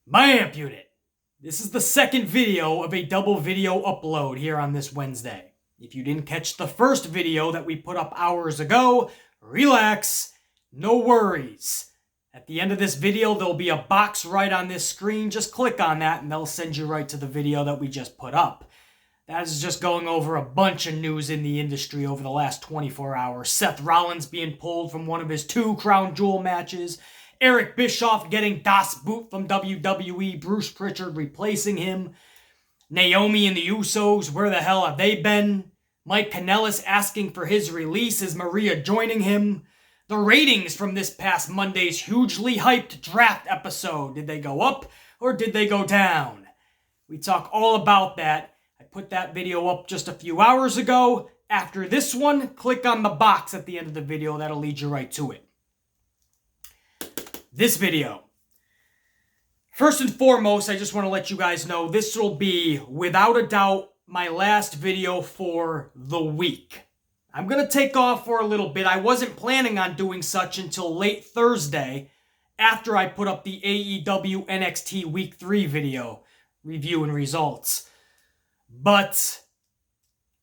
My amp unit. This is the second video of a double video upload here on this Wednesday. If you didn't catch the first video that we put up hours ago, relax, no worries. At the end of this video, there'll be a box right on this screen. Just click on that and they'll send you right to the video that we just put up. That is just going over a bunch of news in the industry over the last 24 hours. Seth Rollins being pulled from one of his 2 Crown Jewel matches. Eric Bischoff getting Das Boot from WWE. Bruce Pritchard replacing him. Naomi and the Usos, where the hell have they been? Mike Kanellis asking for his release. Is Maria joining him? The ratings from this past Monday's hugely hyped draft episode. Did they go up or did they go down? We talk all about that. I put that video up just a few hours ago. After this one, click on the box at the end of the video. That'll lead you right to it. This video. First and foremost, I just want to let you guys know this will be, without a doubt, my last video for the week. I'm going to take off for a little bit. I wasn't planning on doing such until late Thursday after I put up the AEW NXT Week 3 video, review and results. But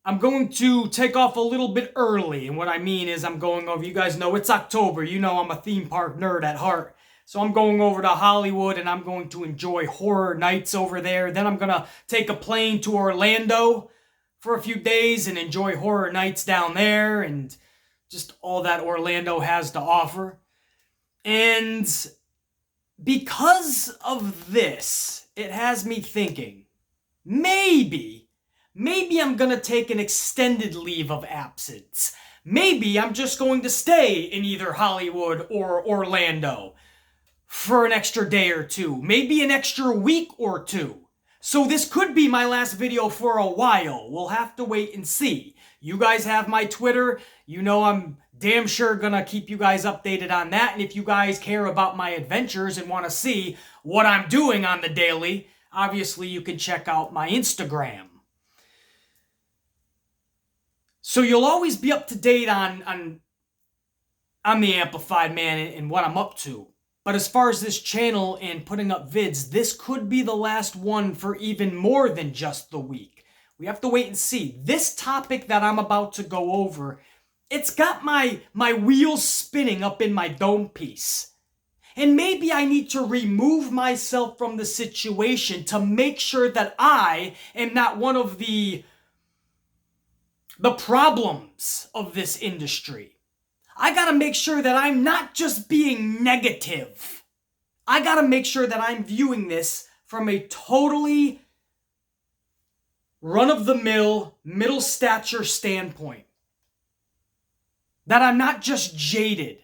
I'm going to take off a little bit early. And what I mean is I'm going over, you guys know it's October. You know I'm a theme park nerd at heart. So I'm going over to Hollywood and I'm going to enjoy horror nights over there. Then I'm going to take a plane to Orlando for a few days and enjoy horror nights down there and just all that Orlando has to offer. And because of this, it has me thinking, maybe I'm going to take an extended leave of absence. Maybe I'm just going to stay in either Hollywood or Orlando for an extra day or two, maybe an extra week or two. So this could be my last video for a while. We'll have to wait and see. You guys have my Twitter. You know I'm damn sure gonna keep you guys updated on that. And if you guys care about my adventures and want to see what I'm doing on the daily, obviously you can check out my Instagram. So you'll always be up to date on the Amplified Man and what I'm up to. But as far as this channel and putting up vids, this could be the last one for even more than just the week. We have to wait and see. This topic that I'm about to go over, it's got my wheels spinning up in my dome piece. And maybe I need to remove myself from the situation to make sure that I am not one of the problems of this industry. I gotta make sure that I'm not just being negative. I gotta make sure that I'm viewing this from a totally run-of-the-mill, middle stature standpoint. That I'm not just jaded.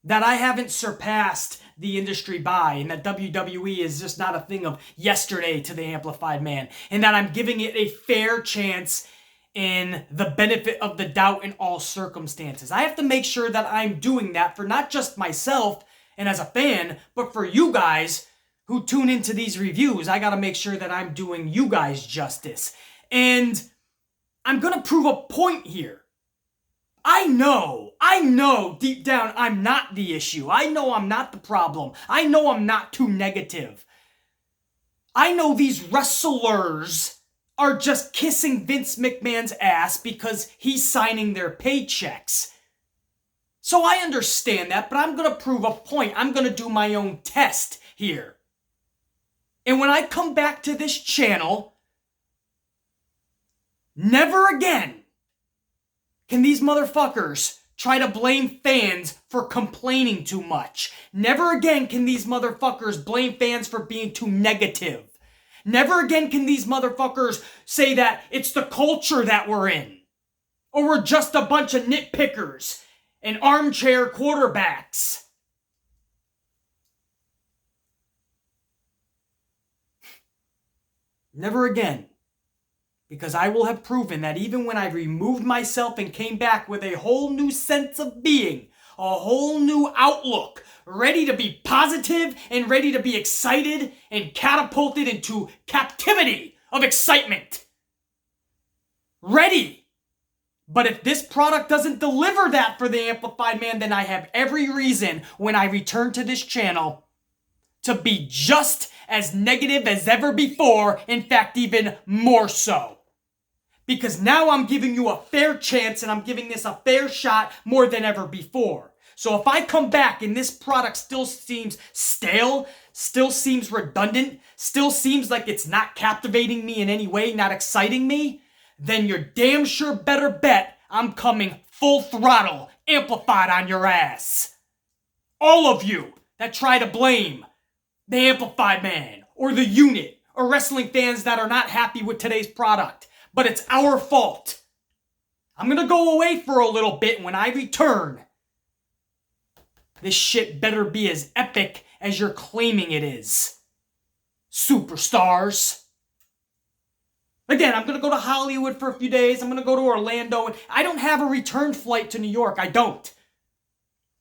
That I haven't surpassed the industry by, and that WWE is just not a thing of yesterday to the Amplified Man, and that I'm giving it a fair chance in the benefit of the doubt in all circumstances. I have to make sure that I'm doing that for not just myself and as a fan, but for you guys who tune into these reviews. I gotta make sure that I'm doing you guys justice. And I'm gonna prove a point here. I know deep down I'm not the issue. I know I'm not the problem. I know I'm not too negative. I know these wrestlers are just kissing Vince McMahon's ass because he's signing their paychecks. So I understand that, but I'm going to prove a point. I'm going to do my own test here. And when I come back to this channel, never again can these motherfuckers try to blame fans for complaining too much. Never again can these motherfuckers blame fans for being too negative. Never again can these motherfuckers say that it's the culture that we're in. Or we're just a bunch of nitpickers and armchair quarterbacks. Never again. Because I will have proven that even when I removed myself and came back with a whole new sense of being, a whole new outlook, ready to be positive and ready to be excited and catapulted into captivity of excitement. Ready. But if this product doesn't deliver that for the Amplified Man, then I have every reason when I return to this channel to be just as negative as ever before, in fact, even more so. Because now I'm giving you a fair chance and I'm giving this a fair shot more than ever before. So if I come back and this product still seems stale, still seems redundant, still seems like it's not captivating me in any way, not exciting me, then you're damn sure better bet I'm coming full throttle, amplified on your ass. All of you that try to blame the Amplified Man or the unit or wrestling fans that are not happy with today's product, but it's our fault. I'm gonna go away for a little bit. When I return, this shit better be as epic as you're claiming it is. Superstars. Again, I'm going to go to Hollywood for a few days. I'm going to go to Orlando. I don't have a return flight to New York. I don't.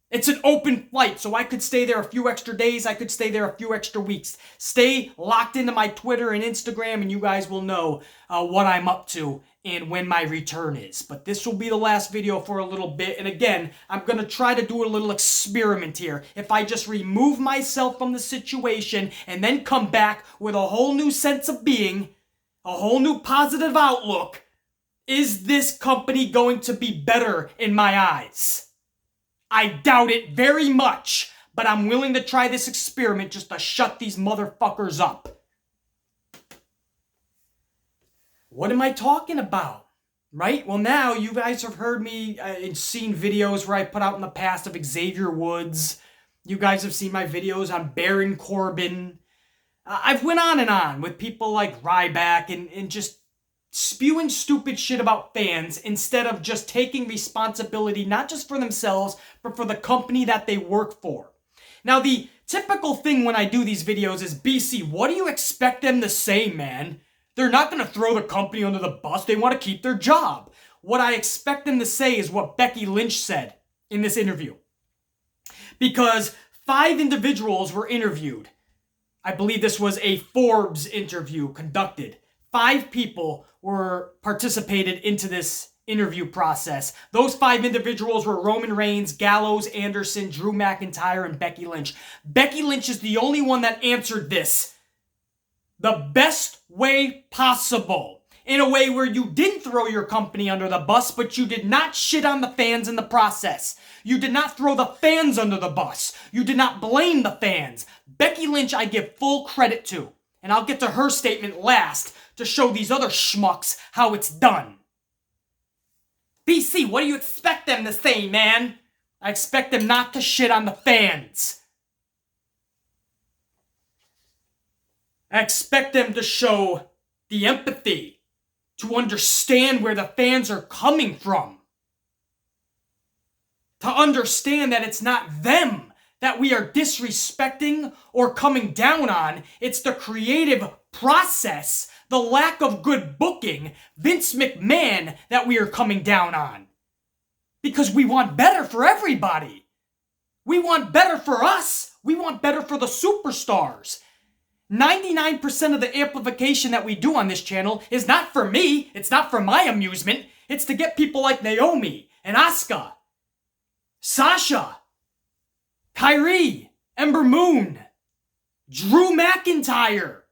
It's an open flight, so I could stay there a few extra days. I could stay there a few extra weeks. Stay locked into my Twitter and Instagram, and you guys will know what I'm up to and when my return is. But this will be the last video for a little bit. And again, I'm going to try to do a little experiment here. If I just remove myself from the situation and then come back with a whole new sense of being, a whole new positive outlook, is this company going to be better in my eyes? I doubt it very much, but I'm willing to try this experiment just to shut these motherfuckers up. What am I talking about? Right? Well, now you guys have heard me and seen videos where I put out in the past of Xavier Woods. You guys have seen my videos on Baron Corbin. I've went on and on with people like Ryback and just spewing stupid shit about fans instead of just taking responsibility not just for themselves, but for the company that they work for. Now, the typical thing when I do these videos is, BC, what do you expect them to say, man? They're not going to throw the company under the bus. They want to keep their job. What I expect them to say is what Becky Lynch said in this interview. Because 5 individuals were interviewed. I believe this was a Forbes interview conducted. 5 people were participated into this interview process. Those 5 individuals were Roman Reigns, Gallows, Anderson, Drew McIntyre, and Becky Lynch. Becky Lynch is the only one that answered this the best way possible. In a way where you didn't throw your company under the bus, but you did not shit on the fans in the process. You did not throw the fans under the bus. You did not blame the fans. Becky Lynch, I give full credit to. And I'll get to her statement last to show these other schmucks how it's done. BC, what do you expect them to say, man? I expect them not to shit on the fans. I expect them to show the empathy, to understand where the fans are coming from. To understand that it's not them that we are disrespecting or coming down on. It's the creative process, the lack of good booking, Vince McMahon, that we are coming down on. Because we want better for everybody. We want better for us. We want better for the superstars. 99% of the amplification that we do on this channel is not for me. It's not for my amusement. It's to get people like Naomi and Asuka, Sasha, Kyrie, Ember Moon, Drew McIntyre,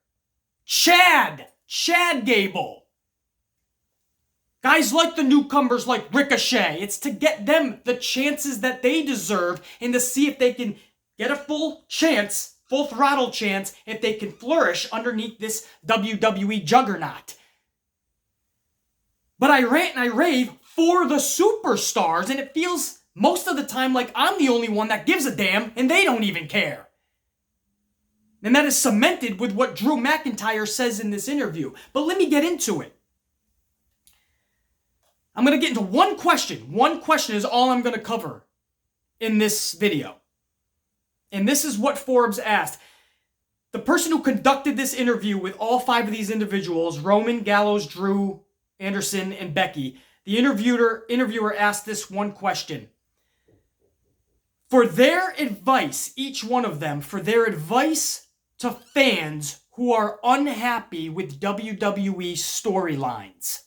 Chad Gable. Guys like the newcomers like Ricochet. It's to get them the chances that they deserve and to see if they can get a full throttle chance, if they can flourish underneath this WWE juggernaut. But I rant and I rave for the superstars, and it feels most of the time like I'm the only one that gives a damn, and they don't even care. And that is cemented with what Drew McIntyre says in this interview. But let me get into it. I'm going to get into one question. One question is all I'm going to cover in this video. And this is what Forbes asked. The person who conducted this interview with all 5 of these individuals, Roman, Gallows, Drew, Anderson, and Becky, the interviewer asked this one question. For their advice, each one of them, for their advice to fans who are unhappy with WWE storylines.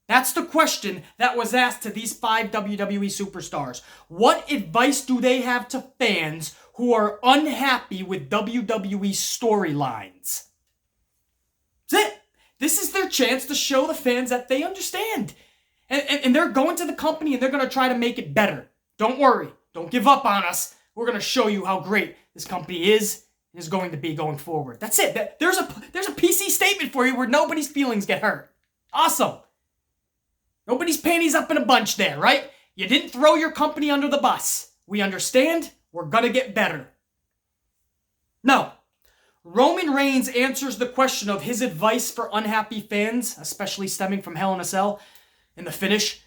That's the question that was asked to these 5 WWE superstars. What advice do they have to fans who are unhappy with WWE storylines. That's it. This is their chance to show the fans that they understand. And they're going to the company and they're going to try to make it better. Don't worry. Don't give up on us. We're going to show you how great this company is going to be going forward. That's it. There's a PC statement for you where nobody's feelings get hurt. Awesome. Nobody's panties up in a bunch there, right? You didn't throw your company under the bus. We understand. We're going to get better. Now, Roman Reigns answers the question of his advice for unhappy fans, especially stemming from Hell in a Cell in the finish.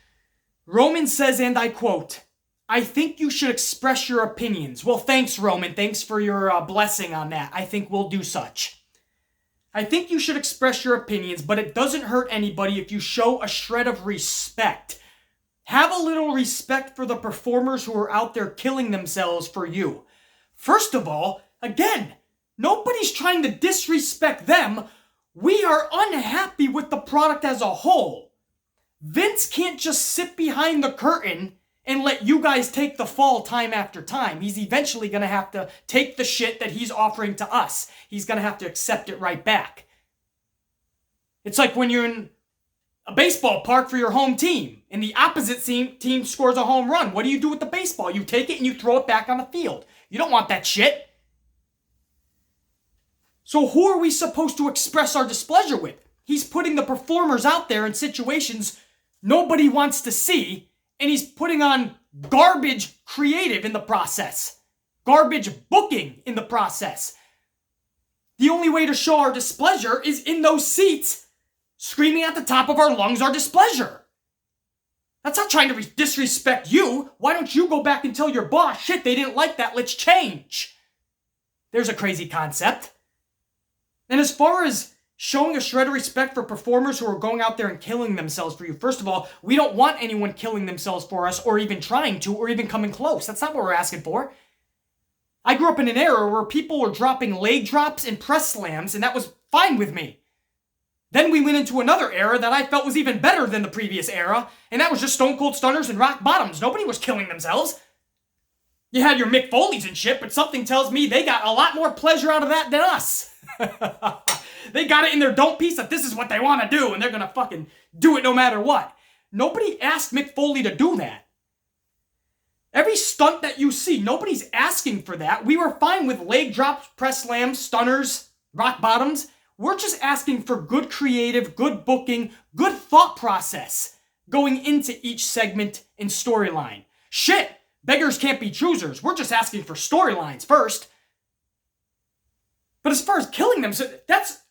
Roman says, and I quote, "I think you should express your opinions." Well, thanks, Roman. Thanks for your blessing on that. I think we'll do such. "I think you should express your opinions, but it doesn't hurt anybody if you show a shred of respect. Have a little respect for the performers who are out there killing themselves for you." First of all, again, nobody's trying to disrespect them. We are unhappy with the product as a whole. Vince can't just sit behind the curtain and let you guys take the fall time after time. He's eventually going to have to take the shit that he's offering to us. He's going to have to accept it right back. It's like when you're in a baseball park for your home team and the opposite team scores a home run. What do you do with the baseball? You take it and you throw it back on the field. You don't want that shit. So who are we supposed to express our displeasure with? He's putting the performers out there in situations nobody wants to see, and he's putting on garbage creative in the process. Garbage booking in the process. The only way to show our displeasure is in those seats, screaming at the top of our lungs our displeasure. That's not trying to disrespect you. Why don't you go back and tell your boss, shit, they didn't like that, let's change. There's a crazy concept. And as far as showing a shred of respect for performers who are going out there and killing themselves for you, first of all, we don't want anyone killing themselves for us or even trying to or even coming close. That's not what we're asking for. I grew up in an era where people were dropping leg drops and press slams, and that was fine with me. Then we went into another era that I felt was even better than the previous era, and that was just Stone Cold Stunners and Rock Bottoms. Nobody was killing themselves. You had your Mick Foleys and shit, but something tells me they got a lot more pleasure out of that than us. They got it in their don't piece that this is what they want to do, and they're going to fucking do it no matter what. Nobody asked Mick Foley to do that. Every stunt that you see, nobody's asking for that. We were fine with leg drops, press slams, stunners, rock bottoms. We're just asking for good creative, good booking, good thought process going into each segment and storyline. Shit, beggars can't be choosers. We're just asking for storylines first. But as far as killing them, so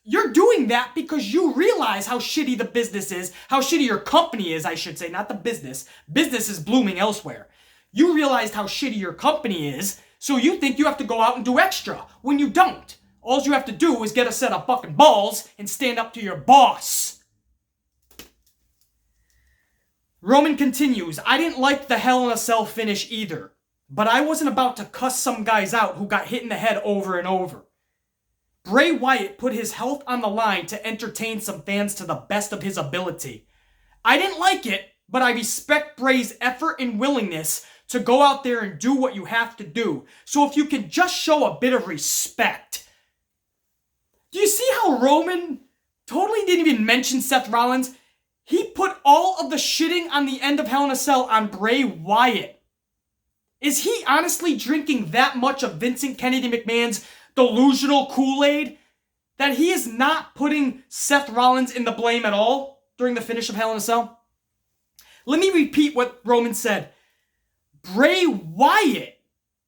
you're doing that because you realize how shitty the business is, how shitty your company is, I should say, not the business. Business is blooming elsewhere. You realized how shitty your company is, so you think you have to go out and do extra, when you don't. All you have to do is get a set of fucking balls and stand up to your boss. Roman continues, "I didn't like the Hell in a Cell finish either, but I wasn't about to cuss some guys out who got hit in the head over and over. Bray Wyatt put his health on the line to entertain some fans to the best of his ability. I didn't like it, but I respect Bray's effort and willingness to go out there and do what you have to do. So if you can just show a bit of respect." Do you see how Roman totally didn't even mention Seth Rollins? He put all of the shitting on the end of Hell in a Cell on Bray Wyatt. Is he honestly drinking that much of Vincent Kennedy McMahon's delusional Kool-Aid that he is not putting Seth Rollins in the blame at all during the finish of Hell in a Cell? Let me repeat what Roman said. Bray Wyatt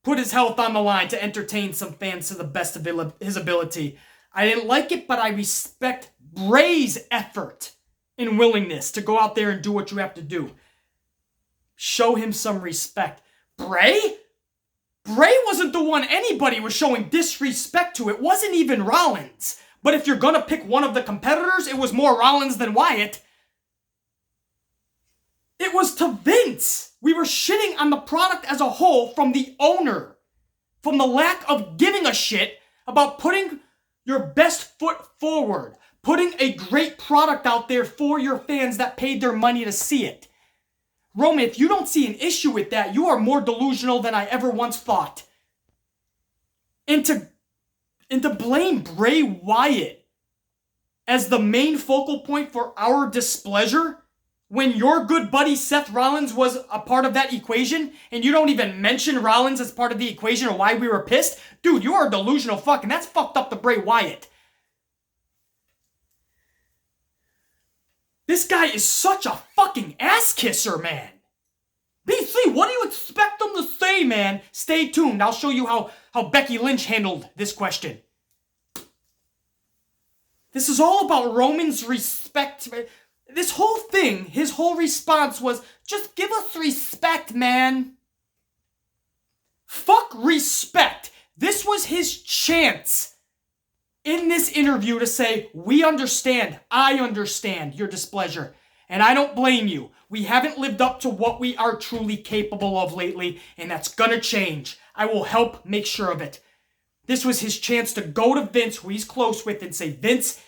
put his health on the line to entertain some fans to the best of his ability. I didn't like it, but I respect Bray's effort and willingness to go out there and do what you have to do. Show him some respect. Bray? Bray wasn't the one anybody was showing disrespect to. It wasn't even Rollins. But if you're gonna pick one of the competitors, it was more Rollins than Wyatt. It was to Vince. We were shitting on the product as a whole from the owner. From the lack of giving a shit about putting your best foot forward. Putting a great product out there for your fans that paid their money to see it. Roman, if you don't see an issue with that, you are more delusional than I ever once thought. And to blame Bray Wyatt as the main focal point for our displeasure when your good buddy Seth Rollins was a part of that equation, and you don't even mention Rollins as part of the equation or why we were pissed? Dude, you are delusional fucking. That's fucked up to Bray Wyatt. This guy is such a fucking ass kisser, man. BC, what do you expect him to say, man? Stay tuned. I'll show you how Becky Lynch handled this question. This is all about Roman's respect. This whole thing, his whole response was, just give us respect, man. Fuck respect. This was his chance in this interview to say, we understand, I understand your displeasure, and I don't blame you. We haven't lived up to what we are truly capable of lately, and that's gonna change. I will help make sure of it. This was his chance to go to Vince, who he's close with, and say, Vince,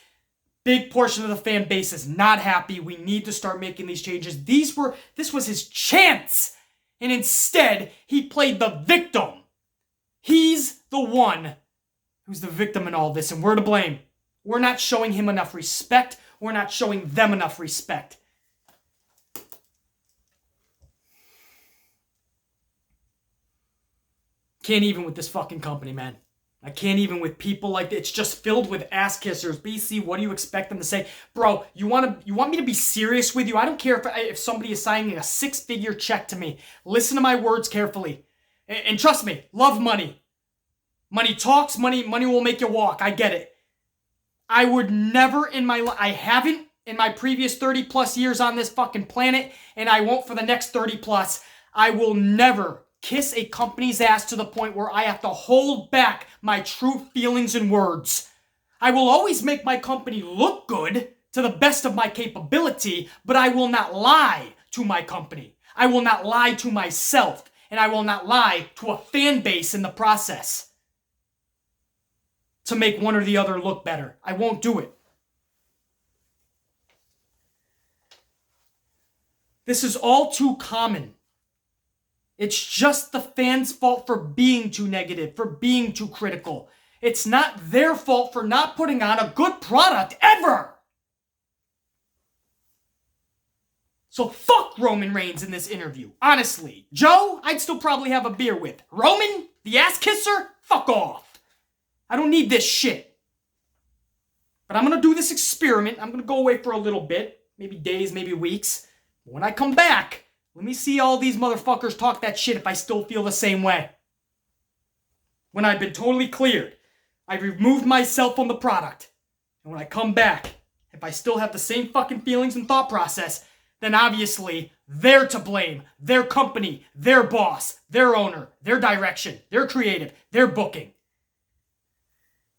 big portion of the fan base is not happy. We need to start making these changes. This was his chance. And instead, he played the victim. He's the one who's the victim in all this, and we're to blame. We're not showing him enough respect. We're not showing them enough respect. Can't even with this fucking company, man. I can't even with people like this. It's just filled with ass kissers. BC, what do you expect them to say? Bro, you want me to be serious with you? I don't care if somebody is signing a 6-figure check to me. Listen to my words carefully. And trust me, love money. Money talks, money will make you walk. I get it. I would never in my life, I haven't in my previous 30 plus years on this fucking planet, and I won't for the next 30 plus. I will never kiss a company's ass to the point where I have to hold back my true feelings and words. I will always make my company look good to the best of my capability, but I will not lie to my company. I will not lie to myself, and I will not lie to a fan base in the process to make one or the other look better. I won't do it. This is all too common. It's just the fans' fault for being too negative, for being too critical. It's not their fault for not putting on a good product ever. So fuck Roman Reigns in this interview. Honestly, Joe, I'd still probably have a beer with. Roman, the ass kisser, fuck off. I don't need this shit. But I'm going to do this experiment. I'm going to go away for a little bit, maybe days, maybe weeks. When I come back, let me see all these motherfuckers talk that shit if I still feel the same way. When I've been totally cleared, I've removed myself from the product. And when I come back, if I still have the same fucking feelings and thought process, then obviously they're to blame. Their company, their boss, their owner, their direction, their creative, their booking.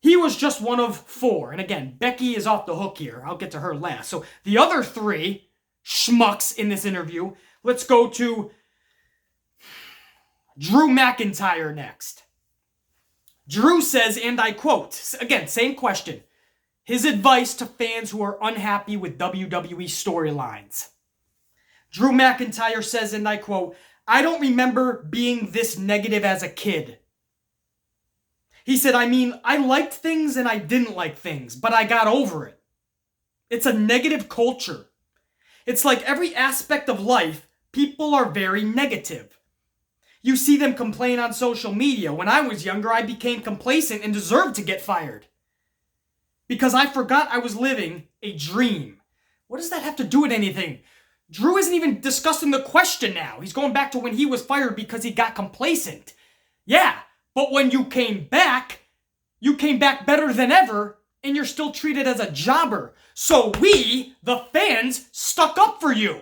He was just one of 4. And again, Becky is off the hook here. I'll get to her last. So the other 3 schmucks in this interview, let's go to Drew McIntyre next. Drew says, and I quote, again, same question, his advice to fans who are unhappy with WWE storylines. Drew McIntyre says, and I quote, I don't remember being this negative as a kid. He said, I liked things and I didn't like things, but I got over it. It's a negative culture. It's like every aspect of life, people are very negative. You see them complain on social media. When I was younger, I became complacent and deserved to get fired. Because I forgot I was living a dream. What does that have to do with anything? Drew isn't even discussing the question now. He's going back to when he was fired because he got complacent. Yeah, but when you came back better than ever, and you're still treated as a jobber. So we, the fans, stuck up for you.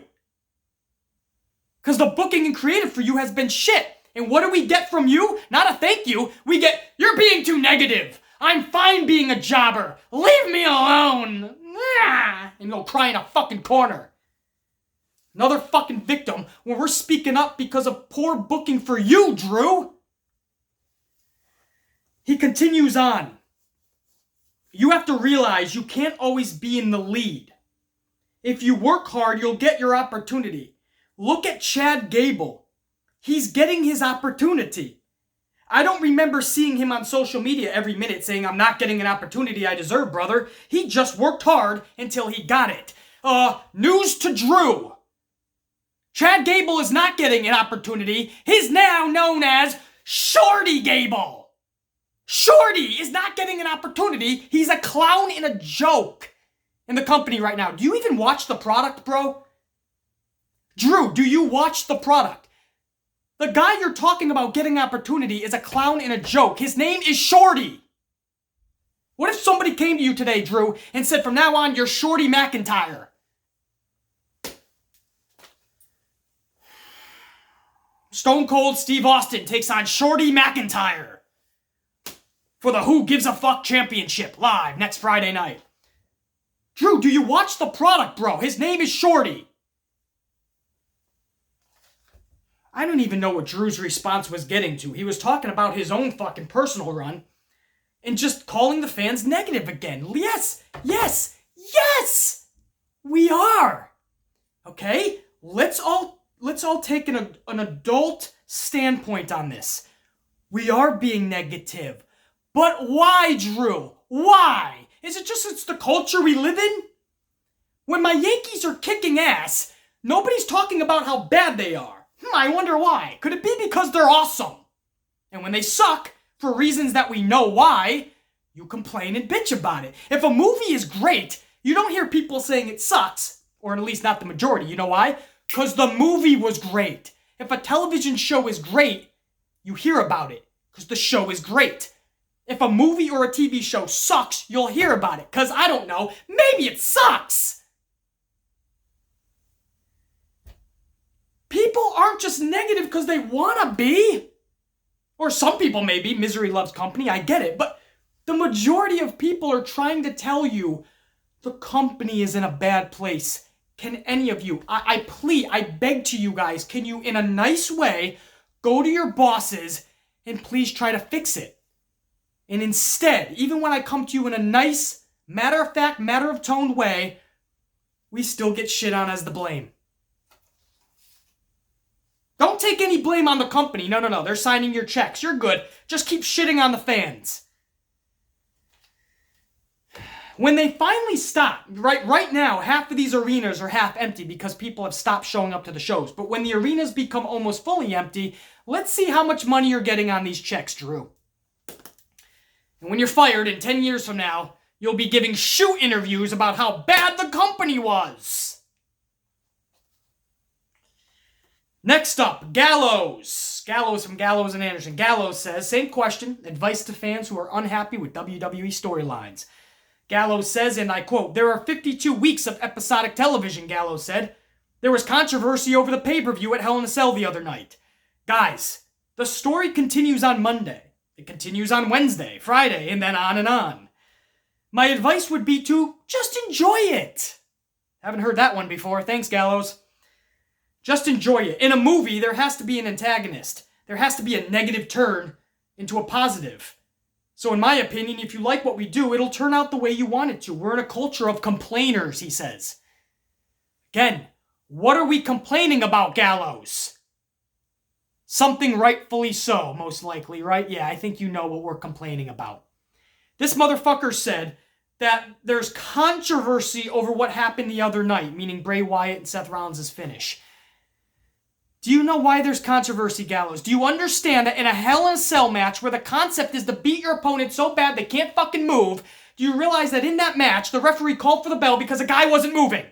Because the booking and creative for you has been shit. And what do we get from you? Not a thank you. We get, you're being too negative. I'm fine being a jobber. Leave me alone. And go cry in a fucking corner. Another fucking victim when we're speaking up because of poor booking for you, Drew. He continues on. You have to realize you can't always be in the lead. If you work hard, you'll get your opportunity. Look at Chad Gable. He's getting his opportunity. I don't remember seeing him on social media every minute saying, I'm not getting an opportunity I deserve, brother. He just worked hard until he got it. News to Drew. Chad Gable is not getting an opportunity. He's now known as Shorty Gable. Shorty is not getting an opportunity. He's a clown and a joke in the company right now. Do you even watch the product, bro? Drew, do you watch the product? The guy you're talking about getting opportunity is a clown and a joke. His name is Shorty. What if somebody came to you today, Drew, and said, from now on, you're Shorty McIntyre? Stone Cold Steve Austin takes on Shorty McIntyre for the Who Gives a Fuck Championship live next Friday night. Drew, do you watch the product, bro? His name is Shorty. I don't even know what Drew's response was getting to. He was talking about his own fucking personal run and just calling the fans negative again. Yes, yes, yes! We are. Okay? Let's all take an adult standpoint on this. We are being negative. But why, Drew? Why? Is it just it's the culture we live in? When my Yankees are kicking ass, nobody's talking about how bad they are. I wonder why. Could it be because they're awesome? And when they suck, for reasons that we know why, you complain and bitch about it. If a movie is great, you don't hear people saying it sucks, or at least not the majority. You know why? Because the movie was great. If a television show is great, you hear about it, because the show is great. If a movie or a TV show sucks, you'll hear about it, because, I don't know, maybe it sucks. People aren't just negative because they want to be. Or some people may be. Misery loves company. I get it. But the majority of people are trying to tell you the company is in a bad place. Can any of you, I beg to you guys, can you, in a nice way, go to your bosses and please try to fix it? And instead, even when I come to you in a nice, matter-of-fact, matter-of-toned way, we still get shit on as the blame. Don't take any blame on the company. No. They're signing your checks. You're good. Just keep shitting on the fans. When they finally stop, right now, half of these arenas are half empty because people have stopped showing up to the shows. But when the arenas become almost fully empty, let's see how much money you're getting on these checks, Drew. And when you're fired in 10 years from now, you'll be giving shoot interviews about how bad the company was. Next up, Gallows. Gallows from Gallows and Anderson. Gallows says, same question, advice to fans who are unhappy with WWE storylines. Gallows says, and I quote, there are 52 weeks of episodic television, Gallows said. There was controversy over the pay-per-view at Hell in a Cell the other night. Guys, the story continues on Monday. It continues on Wednesday, Friday, and then on and on. My advice would be to just enjoy it. Haven't heard that one before. Thanks, Gallows. Just enjoy it. In a movie, there has to be an antagonist. There has to be a negative turn into a positive. So in my opinion, if you like what we do, it'll turn out the way you want it to. We're in a culture of complainers, he says. Again, what are we complaining about, Gallows? Something rightfully so, most likely, right? Yeah, I think you know what we're complaining about. This motherfucker said that there's controversy over what happened the other night, meaning Bray Wyatt and Seth Rollins' finish. Do you know why there's controversy, Gallows? Do you understand that in a Hell in a Cell match where the concept is to beat your opponent so bad they can't fucking move, do you realize that in that match, the referee called for the bell because a guy wasn't moving?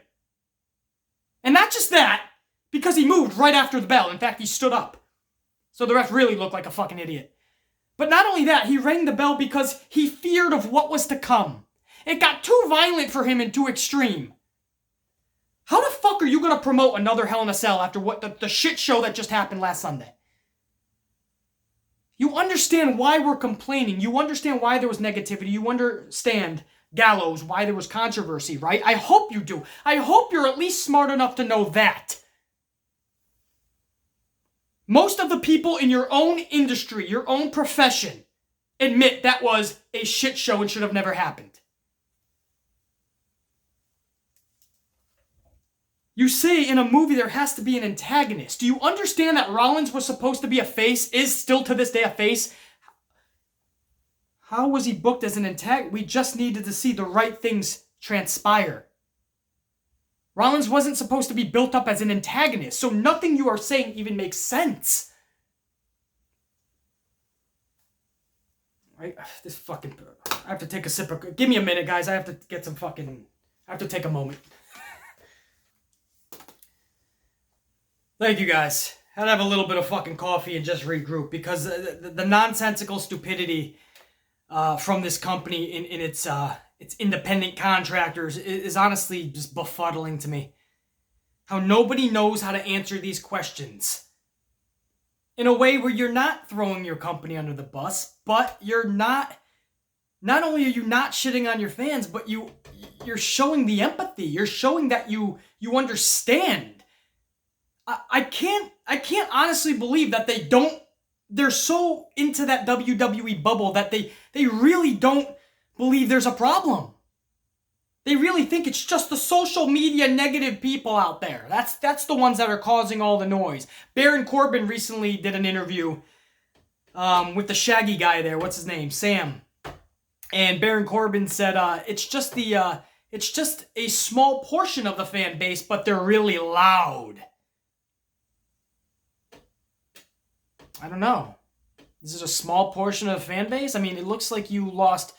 And not just that, because he moved right after the bell. In fact, he stood up. So the ref really looked like a fucking idiot. But not only that, he rang the bell because he feared of what was to come. It got too violent for him and too extreme. How the fuck are you going to promote another Hell in a Cell after what the shit show that just happened last Sunday? You understand why we're complaining. You understand why there was negativity. You understand, Gallows, why there was controversy, right? I hope you do. I hope you're at least smart enough to know that. Most of the people in your own industry, your own profession, admit that was a shit show and should have never happened. You say in a movie there has to be an antagonist. Do you understand that Rollins was supposed to be a face, is still to this day a face, How was he booked as an antagonist? We just needed to see the right things transpire. Rollins wasn't supposed to be built up as an antagonist, so nothing you are saying even makes sense. Right? This fucking... I have to take a sip of... Give me a minute, guys. I have to get some fucking... I have to take a moment. Thank you, guys. I had to have a little bit of fucking coffee and just regroup, because the nonsensical stupidity from this company in its independent contractors is honestly just befuddling to me. How nobody knows how to answer these questions in a way where you're not throwing your company under the bus, but you're not only are you not shitting on your fans, but you're showing the empathy. You're showing that you understand. I can't honestly believe that they're so into that WWE bubble that they really don't believe there's a problem. They really think it's just the social media negative people out there. That's the ones that are causing all the noise. Baron Corbin recently did an interview with the Shaggy guy there. What's his name? Sam. And Baron Corbin said it's just a small portion of the fan base, but they're really loud. I don't know. Is it a small portion of the fan base? I mean, it looks like you lost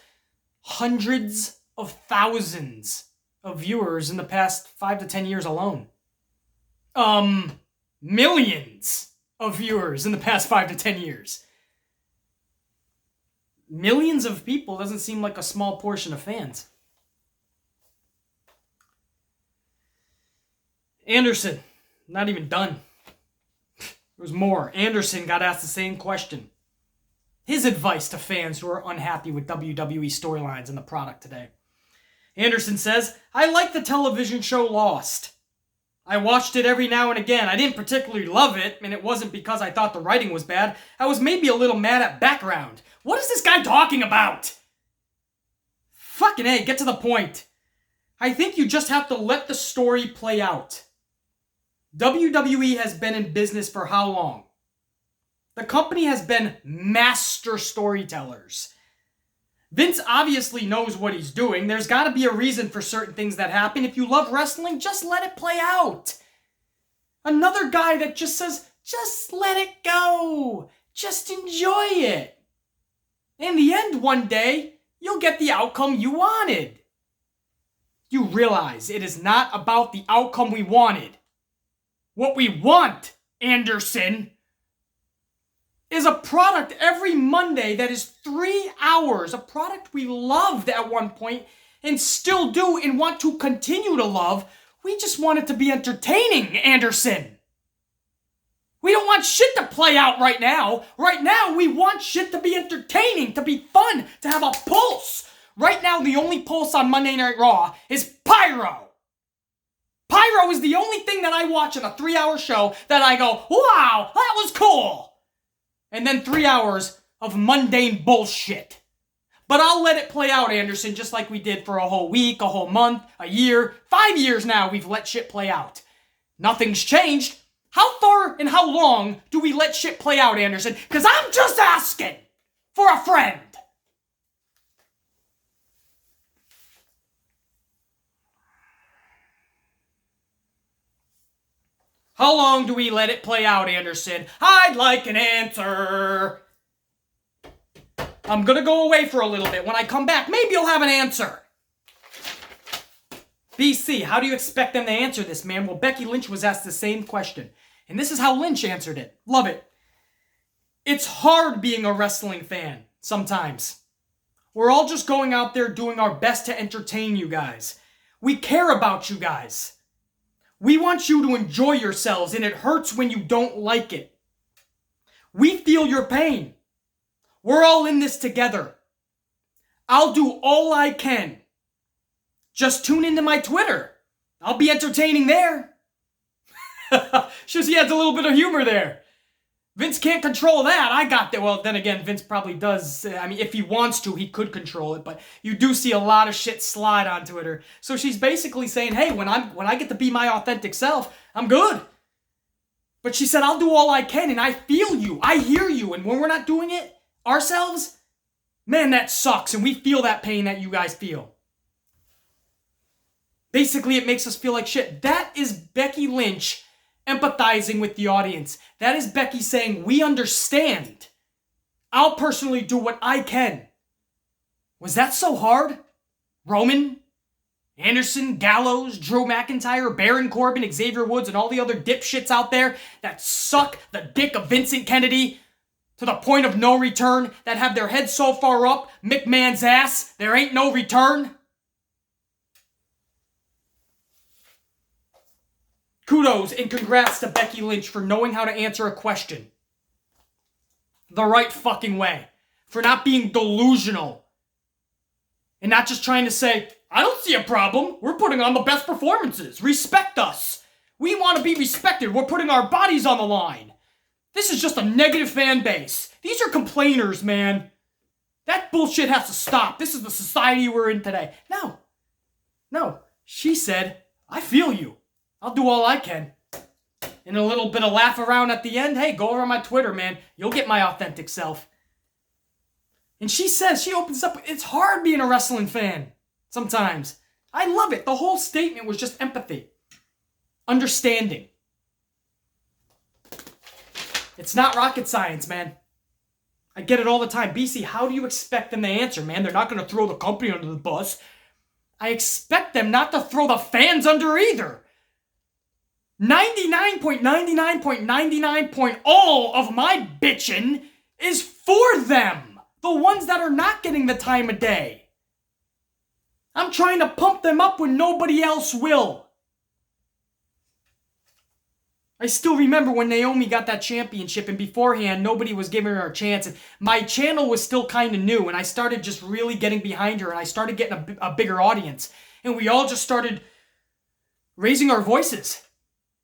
hundreds of thousands of viewers in the past 5 to 10 years alone. Millions of viewers in the past 5 to 10 years. Millions of people doesn't seem like a small portion of fans. Anderson, not even done. There was more. Anderson got asked the same question. His advice to fans who are unhappy with WWE storylines and the product today. Anderson says, I like the television show Lost. I watched it every now and again. I didn't particularly love it, and it wasn't because I thought the writing was bad. I was maybe a little mad at background. What is this guy talking about? Fucking A, get to the point. I think you just have to let the story play out. WWE has been in business for how long? The company has been master storytellers. Vince obviously knows what he's doing. There's got to be a reason for certain things that happen. If you love wrestling, just let it play out. Another guy that just says, just let it go. Just enjoy it. In the end, one day, you'll get the outcome you wanted. You realize it is not about the outcome we wanted. What we want, Anderson, is a product every Monday that is 3 hours. A product we loved at one point and still do and want to continue to love. We just want it to be entertaining, Anderson. We don't want shit to play out right now. Right now, we want shit to be entertaining, to be fun, to have a pulse. Right now, the only pulse on Monday Night Raw is Pyro. Pyro is the only thing that I watch in a 3-hour show that I go, wow, that was cool. And then 3 hours of mundane bullshit. But I'll let it play out, Anderson, just like we did for a whole week, a whole month, a year. 5 years now we've let shit play out. Nothing's changed. How far and how long do we let shit play out, Anderson? Because I'm just asking for a friend. How long do we let it play out, Anderson? I'd like an answer. I'm gonna go away for a little bit. When I come back, maybe you'll have an answer. BC, how do you expect them to answer this, man? Well, Becky Lynch was asked the same question. And this is how Lynch answered it. Love it. It's hard being a wrestling fan sometimes. We're all just going out there doing our best to entertain you guys. We care about you guys. We want you to enjoy yourselves, and it hurts when you don't like it. We feel your pain. We're all in this together. I'll do all I can. Just tune into my Twitter. I'll be entertaining there. She adds a little bit of humor there. Vince can't control that. I got that. Well, then again, Vince probably does. I mean, if he wants to, he could control it. But you do see a lot of shit slide on Twitter. So she's basically saying, hey, when I get to be my authentic self, I'm good. But she said, I'll do all I can, and I feel you. I hear you. And when we're not doing it ourselves, Man, that sucks, and we feel that pain that you guys feel. Basically, it makes us feel like shit. That is Becky Lynch empathizing with the audience. That is Becky saying, we understand. I'll personally do what I can. Was that so hard? Roman, Anderson, Gallows, Drew McIntyre, Baron Corbin, Xavier Woods, and all the other dipshits out there that suck the dick of Vincent Kennedy to the point of no return, that have their heads so far up McMahon's ass, there ain't no return. Kudos and congrats to Becky Lynch for knowing how to answer a question the right fucking way. For not being delusional. And not just trying to say, I don't see a problem. We're putting on the best performances. Respect us. We want to be respected. We're putting our bodies on the line. This is just a negative fan base. These are complainers, man. That bullshit has to stop. This is the society we're in today. No. She said, I feel you. I'll do all I can. And a little bit of laugh around at the end. Hey, go over on my Twitter, man. You'll get my authentic self. And she says, she opens up, it's hard being a wrestling fan sometimes. I love it. The whole statement was just empathy. Understanding. It's not rocket science, man. I get it all the time. BC, how do you expect them to answer, man? They're not going to throw the company under the bus. I expect them not to throw the fans under either. 99.99.99 all of my bitchin' is for them. The ones that are not getting the time of day. I'm trying to pump them up when nobody else will. I still remember when Naomi got that championship, and beforehand, nobody was giving her a chance. And my channel was still kind of new, and I started just really getting behind her, and I started getting a bigger audience. And we all just started raising our voices.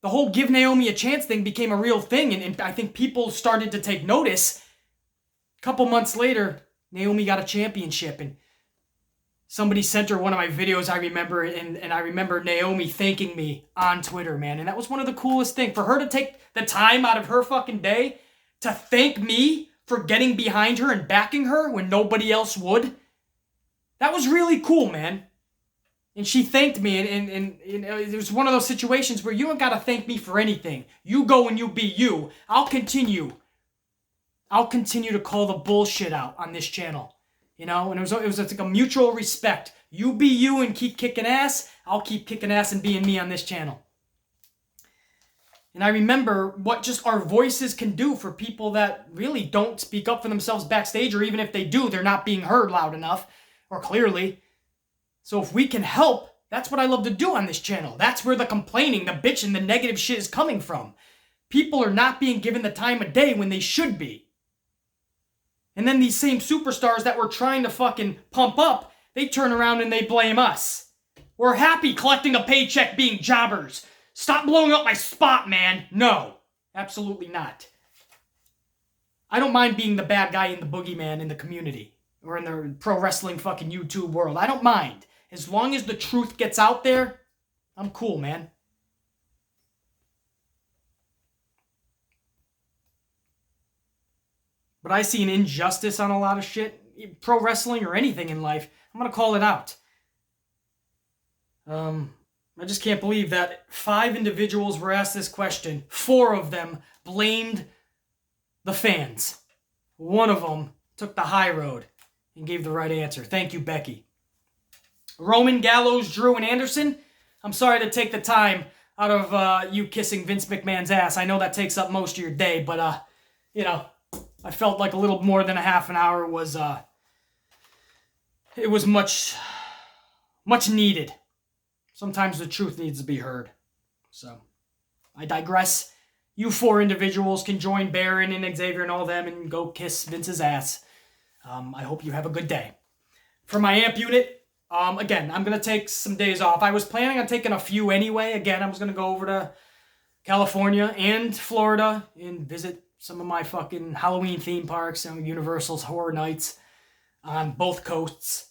The whole give Naomi a chance thing became a real thing, and I think people started to take notice. A couple months later, Naomi got a championship, and somebody sent her one of my videos, I remember, and I remember Naomi thanking me on Twitter, man. And that was one of the coolest things. For her to take the time out of her fucking day to thank me for getting behind her and backing her when nobody else would. That was really cool, man. And she thanked me, and it was one of those situations where you don't got to thank me for anything. You go and you be you. I'll continue to call the bullshit out on this channel. You know, and it was like a mutual respect. You be you and keep kicking ass. I'll keep kicking ass and being me on this channel. And I remember what just our voices can do for people that really don't speak up for themselves backstage, or even if they do, they're not being heard loud enough or clearly. So if we can help, that's what I love to do on this channel. That's where the complaining, the bitching, the negative shit is coming from. People are not being given the time of day when they should be. And then these same superstars that we're trying to fucking pump up, they turn around and they blame us. We're happy collecting a paycheck being jobbers. Stop blowing up my spot, man. No, absolutely not. I don't mind being the bad guy and the boogeyman in the community or in the pro wrestling fucking YouTube world. I don't mind. As long as the truth gets out there, I'm cool, man. But I see an injustice on a lot of shit, pro wrestling or anything in life. I'm going to call it out. I just can't believe that 5 individuals were asked this question. 4 of them blamed the fans. 1 of them took the high road and gave the right answer. Thank you, Becky. Roman, Gallows, Drew, and Anderson, I'm sorry to take the time out of you kissing Vince McMahon's ass. I know that takes up most of your day, but, you know, I felt like a little more than a half an hour was, it was much needed. Sometimes the truth needs to be heard. So, I digress. You 4 individuals can join Baron and Xavier and all them and go kiss Vince's ass. I hope you have a good day. For my amp unit, again, I'm going to take some days off. I was planning on taking a few anyway. Again, I was going to go over to California and Florida and visit some of my fucking Halloween theme parks and Universal's Horror Nights on both coasts.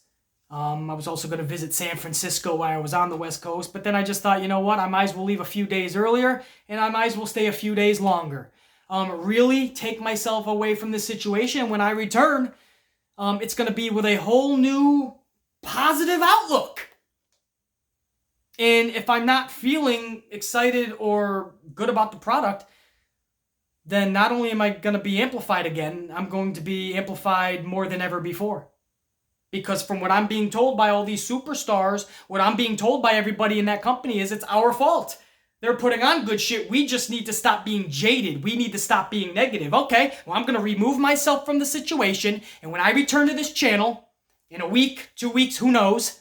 I was also going to visit San Francisco while I was on the West Coast, but then I just thought, you know what, I might as well leave a few days earlier, and I might as well stay a few days longer. Really take myself away from this situation. When I return, it's going to be with a whole new positive outlook. And if I'm not feeling excited or good about the product, then not only am I going to be amplified again, I'm going to be amplified more than ever before. Because from what I'm being told by all these superstars, what I'm being told by everybody in that company is it's our fault. They're putting on good shit. We just need to stop being jaded. We need to stop being negative. Okay, well, I'm going to remove myself from the situation. And when I return to this channel in a week, 2 weeks, who knows,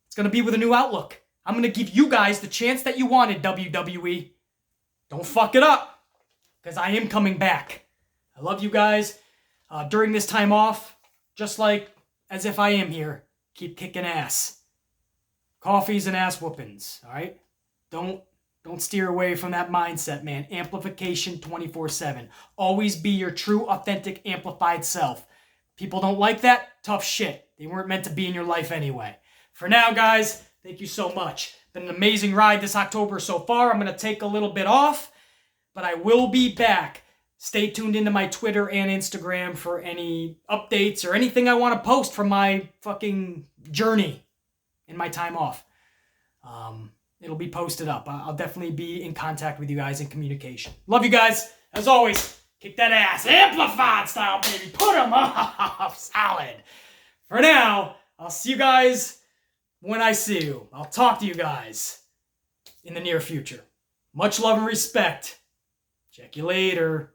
it's going to be with a new outlook. I'm going to give you guys the chance that you wanted, WWE. Don't fuck it up, because I am coming back. I love you guys. During this time off, just like as if I am here, keep kicking ass. Coffees and ass whoopings, all right? Don't steer away from that mindset, man. Amplification 24/7. Always be your true, authentic, amplified self. People don't like that? Tough shit. They weren't meant to be in your life anyway. For now, guys, thank you so much. Been an amazing ride this October so far. I'm going to take a little bit off, but I will be back. Stay tuned into my Twitter and Instagram for any updates or anything I want to post from my fucking journey in my time off. It'll be posted up. I'll definitely be in contact with you guys in communication. Love you guys. As always, kick that ass. Amplified style, baby. Put them up. Solid. For now, I'll see you guys when I see you. I'll talk to you guys in the near future. Much love and respect. Check you later.